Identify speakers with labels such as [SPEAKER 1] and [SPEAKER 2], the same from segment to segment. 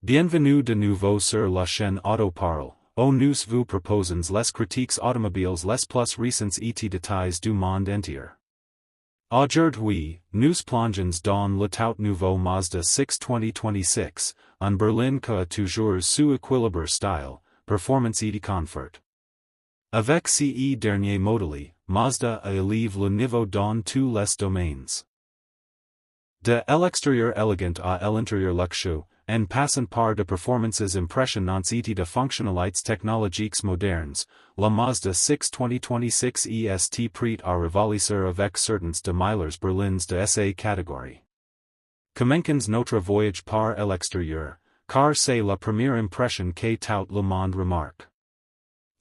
[SPEAKER 1] Bienvenue de nouveau sur la chaîne Auto Parle. Nous vous proposons les critiques automobiles les plus récentes et détails du monde entier. Aujourd'hui, nous plongeons dans le tout nouveau Mazda 6 2026, en berline qui a toujours su équilibre style, performance et confort. Avec ces derniers modèles, Mazda élève le niveau dans tous les domaines. De l'extérieur élégant à l'intérieur luxueux, en passant par de performances impressionnantes et de fonctionnalités technologiques modernes, la Mazda 6 2026 est prête à rivaliser avec certains de Miller's berlines de sa catégorie. Commençons notre voyage par l'extérieur, car c'est la première impression que tout le monde remarque.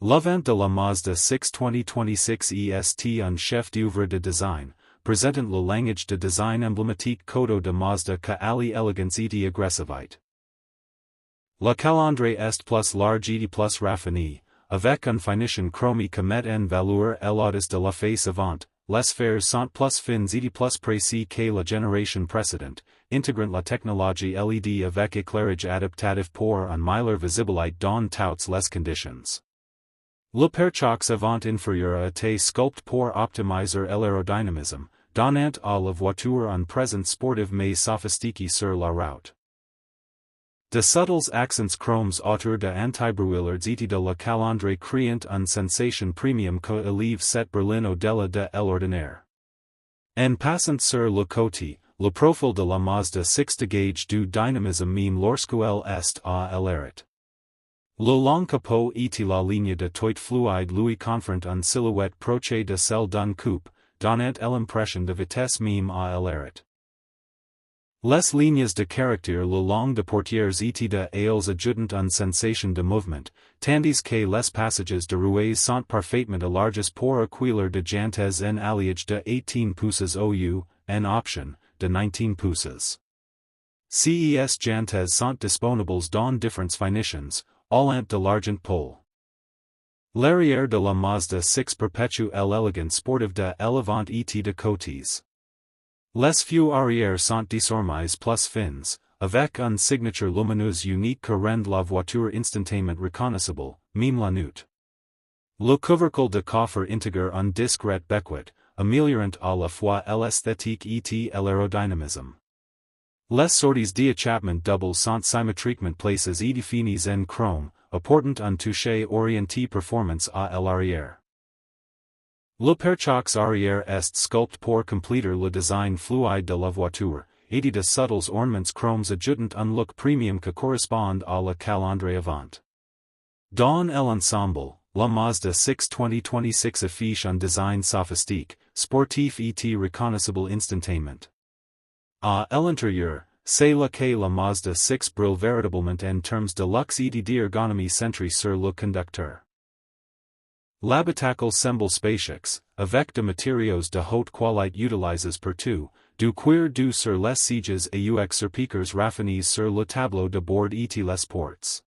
[SPEAKER 1] L'avant de la Mazda 6 2026 est un chef d'œuvre de design, présentant le langage de design emblématique codo de Mazda que allie élégance et agressivité. La calandre est plus large et plus raffinée, avec une finition chromée que met en valeur l'audace de la face avant, les fers sont plus fins et plus précis que la génération précédente, intégrant la technologie LED avec éclairage adaptatif pour un meilleure visibilité dans toutes les conditions. Le pare-chocs avant inférieur a été sculpté pour optimiser l'aérodynamisme, donnant à la voiture une présence sportive mais sophistiquée sur la route. De subtles accents chromes autour de anti-brouillards et de la calandre créant une sensation premium que élève cette berline au-delà de l'ordinaire. En passant sur le côté, le profil de la Mazda 6 dégage du dynamisme même lorsqu'elle est à l'arrêt. Le long capot et la ligne de toit fluide lui confèrent une silhouette proche de celle d'une coupe, donnant l'impression de vitesse même à l'arrêt. Les lignes de caractère le long de portières et de ailes ajoutent une sensation de mouvement, tandis que les passages de roues sont parfaitement élargis pour accueillir de jantes en alliage de 18 pouces au en option, de 19 pouces. Ces jantes sont disponibles dans différentes finitions, allant de l'argent pole. L'arrière de la Mazda 6 perpétue l'élégance sportive de l'avant et de côtés. Les feux arrière sont désormais plus fins, avec une signature lumineuse unique que rend la voiture instantanément reconnaissable, même la nuit. Le couvercle de coffre intègre un discret becquet, améliorant à la fois l'esthétique et l'aérodynamisme. Les sorties d'échappement double sont symétriquement placées et définies en chrome, apportant un toucher orienté performance à l'arrière. Le pare-chocs arrière est sculpté pour compléter le design fluide de la voiture, et de subtles ornements chromes ajoutant un look premium que correspond à la calandre avant. Dans l'ensemble, la Mazda 6 2026 affiche un design sophistique, sportif et reconnaissable instantanément. À l'intérieur, c'est là que la Mazda 6 brille véritablement en termes de luxe et d'ergonomie centrée sur le conducteur. L'habitacle semble spacieux, avec de matériaux de haute qualité utilisés partout, du cuir doux sur les sièges et ux surpiqûres raffinés sur le tableau de bord et les portes.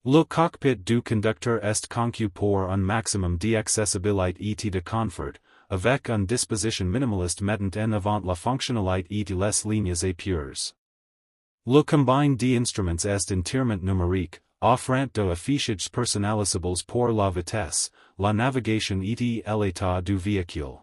[SPEAKER 1] Le cockpit du conducteur est conçu pour un maximum d'accessibilité et de confort, avec une disposition minimaliste mettant en avant la fonctionnalité et les lignes épures. Le combine d'instruments est entièrement numérique, offrant de affichages personnalisables pour la vitesse, la navigation et l'état du véhicule.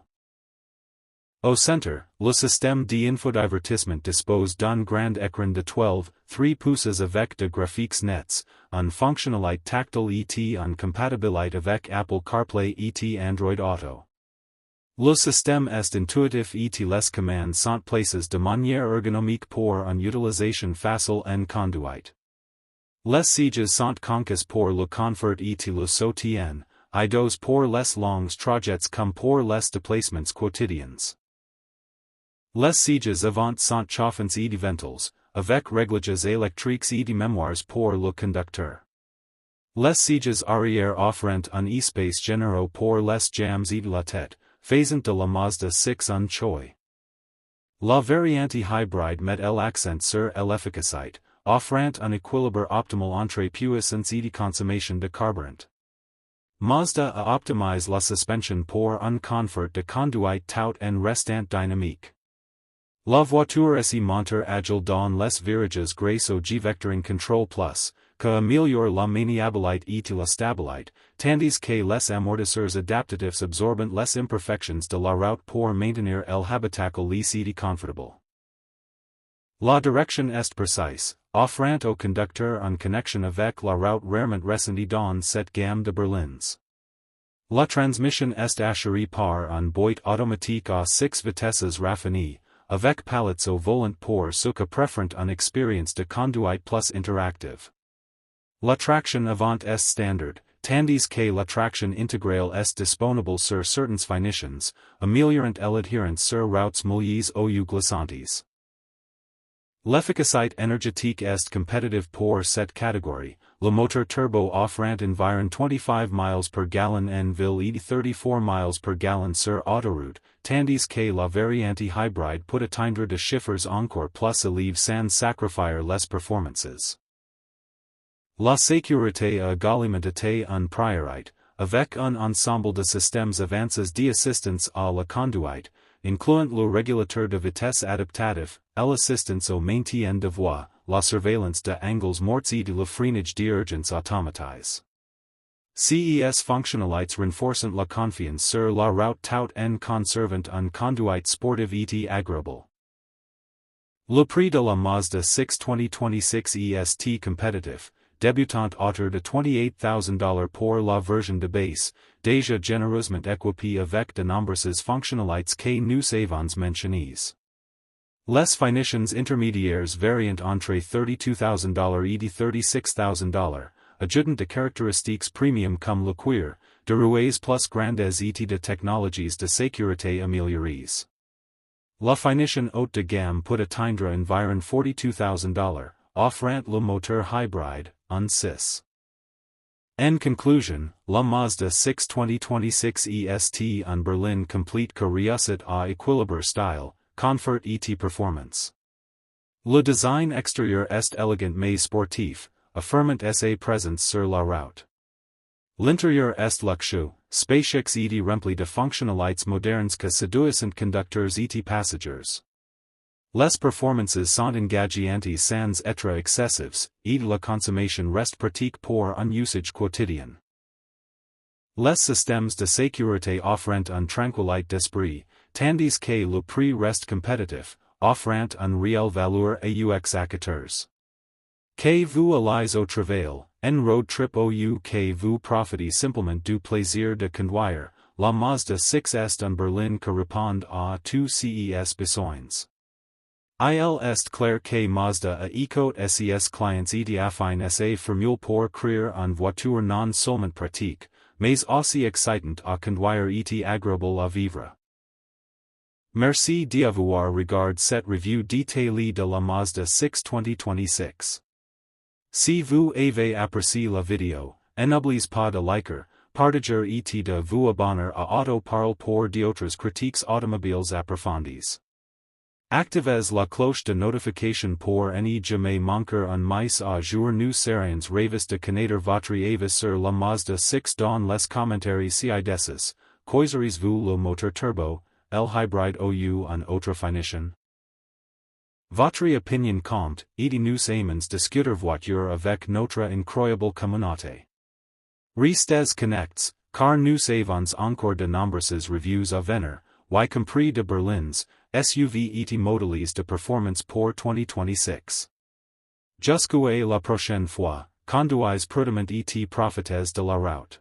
[SPEAKER 1] Au centre, le système d'infodivertissement dispose d'un grand écran de 12,3 pouces avec de graphiques nets, une fonctionnalité tactile et une compatibilité avec Apple CarPlay et Android Auto. Le système est intuitif et les commandes sont placées de manière ergonomique pour une utilisation facile en conduite. Les sièges sont conçus pour le confort et le soutien, idos pour les longs trajets comme pour les déplacements quotidiens. Les sièges avant sont chauffants et ventils, avec réglages électriques et mémoires pour le conducteur. Les sièges arrière offrant un espace généreux pour les jambes et la tête, faisant de la Mazda 6 un choix. La variante hybride met l'accent sur l'efficacité, offrant un équilibre optimal entre puissance et consommation de carburant. Mazda a optimisé la suspension pour un confort de conduite tout en restant dynamique. La voiture est monteur agile dans les virages grâce au G-vectoring control plus, que améliore la maniabilité et la stabilité, tandis que les amortisseurs adaptatifs absorbent les imperfections de la route pour maintenir el habitacle lisse et confortable. La direction est précise, offrant au conducteur une connexion avec la route rarement ressentie dans cette gamme de berlines. La transmission est assurée par un boîte automatique à 6 vitesses raffinées, avec palettes au volant pour ceux qui préfèrent une expérience de conduite plus interactive. La traction avant est standard, tandis que la traction intégrale est disponible sur certaines finitions, améliorant l'adhérence sur routes mouillées ou glissantes. L'efficacité énergétique est compétitive pour cette catégorie, le moteur turbo offrant environ 25 miles per gallon en ville et 34 miles per gallon sur autoroute, tandis que la variante hybride peut atteindre de chiffres encore plus élevés sans sacrifier les performances. La sécurité a également été une priorité, avec un ensemble de systèmes avancés d'assistance à la conduite, incluant le régulateur de vitesse adaptatif, l'assistance au maintien de voie, la surveillance de angles morts et le freinage d'urgence automatisé. Ces fonctionnalités renforcent la confiance sur la route tout en conservant une conduite sportive et agréable. Le prix de la Mazda 6 2026 est compétitif, débutant autour de $28,000 pour la version de base, déjà généreusement équipée avec de nombreuses fonctionnalités que nous avons mentionnées. Les finitions intermédiaires varient entre $32,000 et $36,000, ajoutant de caractéristiques premium comme le cuir, de roues plus grandes et de technologies de sécurité améliorées. La finition haute de gamme peut atteindre environ $42,000, offrant le moteur hybride, un 6. En conclusion, la Mazda 6 2026 est un berline complète que réussit à équilibre style, confort et performance. Le design extérieur est élégant mais sportif, affirmant sa présence sur la route. L'intérieur est luxueux, spacieux et rempli de fonctionnalités modernes que séduisent conducteurs et passagers. Les performances sont engageantes sans être excessives, et la consommation reste pratique pour un usage quotidien. Les systèmes de sécurité offrent une tranquillité d'esprit, tandis que le prix reste compétitif, offrant une réelle valeur aux acheteurs. Que vous allez au travail, en road trip ou que vous profitez simplement du plaisir de conduire, la Mazda 6 est un berline que répond à tous ces besoins. Il est clair que Mazda a écouté ses clients et affine sa formule pour créer une voiture non seulement pratique, mais aussi excitante à conduire et agréable à vivre. Merci d'avoir regardé cette revue détaillée de la Mazda 6 2026. Si vous avez apprécié la vidéo, n'oubliez pas de liker, partager et de vous abonner à auto-parle pour d'autres critiques automobiles approfondies. Activez la cloche de notification pour ne jamais manquer un mise à jour. Nous serions ravis de connaître votre avis sur la Mazda 6 dans les commentaires ci-dessus. Choisirez-vous le moteur turbo, el hybride ou un autre finition? Votre opinion compte, et nous aimons discuter voiture avec notre incroyable communauté. Restez connectés, car nous avons encore de nombreuses reviews à venir, y compris de berlines, SUV et modèles de performance pour 2026. Jusqu'aux la prochaine fois, conduisez prudemment et profitez de la route.